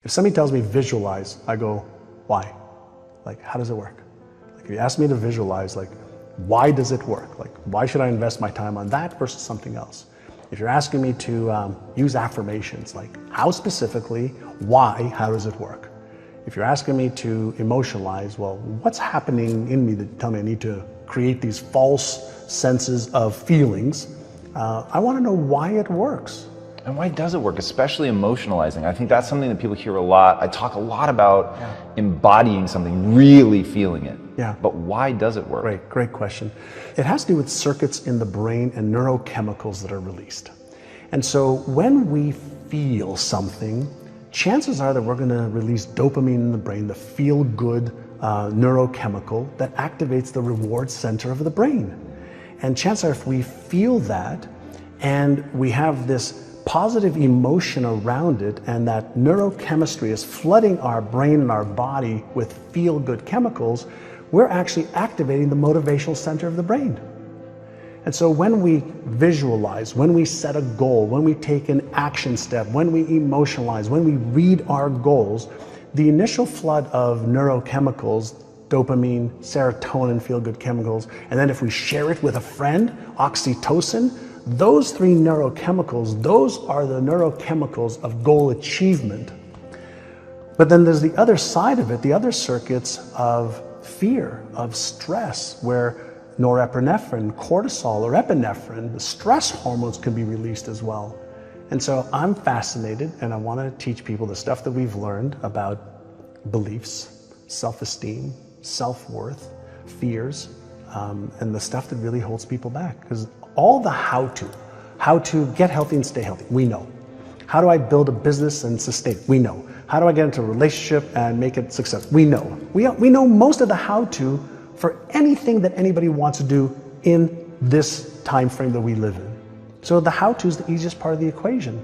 If somebody tells me visualize, I go, why? Like, how does it work? Like, if you ask me to visualize, like, why does it work? Like, why should I invest my time on that versus something else? If you're asking me to use affirmations, like, how specifically, why, how does it work? If you're asking me to emotionalize, well, what's happening in me that tell me I need to create these false senses of feelings? I want to know why it works. And why does it work, especially emotionalizing? I think that's something that people hear a lot. I talk a lot about embodying something, really feeling it. Yeah. But why does it work? Great question. It has to do with circuits in the brain and neurochemicals that are released. And so when we feel something, chances are that we're going to release dopamine in the brain, the feel-good neurochemical that activates the reward center of the brain. And chances are if we feel that and we have this positive emotion around it, and that neurochemistry is flooding our brain and our body with feel-good chemicals, we're actually activating the motivational center of the brain. And so when we visualize, when we set a goal, when we take an action step, when we emotionalize, when we read our goals, the initial flood of neurochemicals, dopamine, serotonin, feel-good chemicals, and then if we share it with a friend, oxytocin, those three neurochemicals, those are the neurochemicals of goal achievement. But then there's the other side of it, the other circuits of fear, of stress, where norepinephrine, cortisol, or epinephrine, the stress hormones can be released as well. And so I'm fascinated, and I want to teach people the stuff that we've learned about beliefs, self-esteem, self-worth, fears, and the stuff that really holds people back. Because all the how to get healthy and stay healthy, we know. How do I build a business and sustain? We know. How do I get into a relationship and make it successful? We know. We know most of the how-to for anything that anybody wants to do in this time frame that we live in. So the how-to is the easiest part of the equation.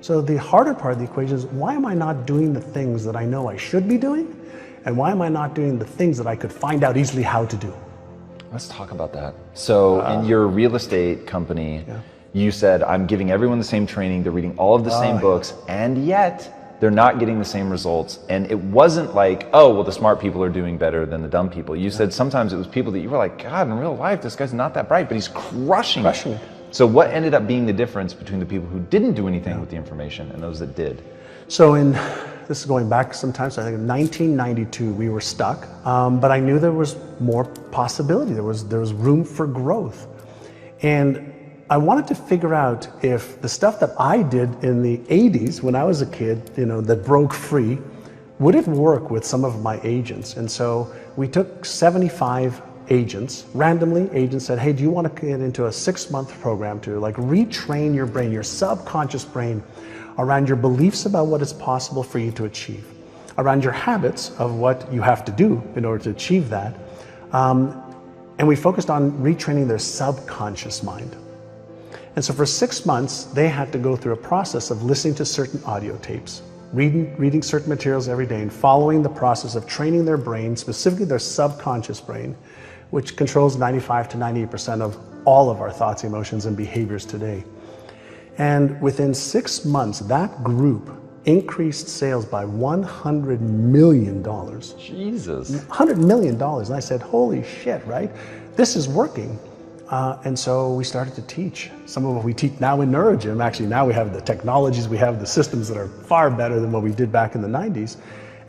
So the harder part of the equation is, why am I not doing the things that I know I should be doing? And why am I not doing the things that I could find out easily how to do? Let's talk about that. So in your real estate company, you said, I'm giving everyone the same training, they're reading all of the same books, and yet they're not getting the same results. And it wasn't like, oh, well, the smart people are doing better than the dumb people. You said sometimes it was people that you were like, God, in real life, this guy's not that bright, but he's crushing it. So what ended up being the difference between the people who didn't do anything with the information and those that did? So this is going back sometimes, I think in 1992 we were stuck, but I knew there was more possibility, there was room for growth. And I wanted to figure out if the stuff that I did in the 80s when I was a kid, that broke free, would it work with some of my agents? And so we took 75 agents, randomly agents said, hey, do you want to get into a 6-month program to retrain your brain, your subconscious brain, around your beliefs about what is possible for you to achieve, around your habits of what you have to do in order to achieve that. And we focused on retraining their subconscious mind. And so for 6 months, they had to go through a process of listening to certain audio tapes, reading certain materials every day, and following the process of training their brain, specifically their subconscious brain, which controls 95 to 98% of all of our thoughts, emotions, and behaviors today. And within 6 months, that group increased sales by $100 million. Jesus. $100 million. And I said, holy shit, right? This is working. And so we started to teach. Some of what we teach now in NeuroGym, actually now we have the technologies, we have the systems that are far better than what we did back in the 90s.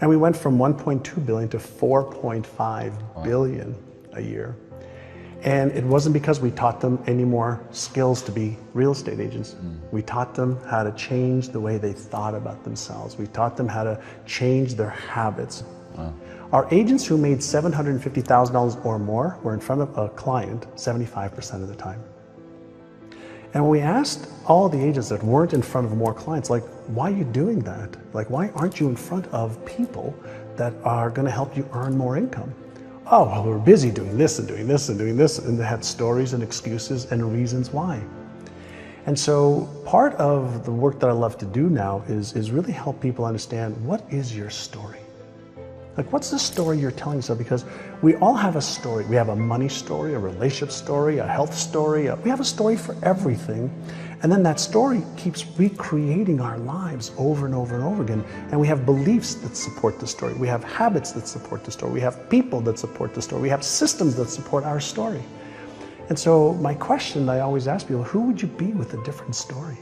And we went from 1.2 billion to 4.5 billion a year. And it wasn't because we taught them any more skills to be real estate agents. We taught them how to change the way they thought about themselves. We taught them how to change their habits. Wow. Our agents who made $750,000 or more were in front of a client 75% of the time. And when we asked all the agents that weren't in front of more clients, why are you doing that? Why aren't you in front of people that are going to help you earn more income? Oh, well, we're busy doing this and doing this and doing this, and they had stories and excuses and reasons why. And so part of the work that I love to do now is really help people understand, what is your story? What's the story you're telling yourself? Because we all have a story. We have a money story, a relationship story, a health story. We have a story for everything. And then that story keeps recreating our lives over and over and over again. And we have beliefs that support the story. We have habits that support the story. We have people that support the story. We have systems that support our story. And so my question I always ask people, who would you be with a different story?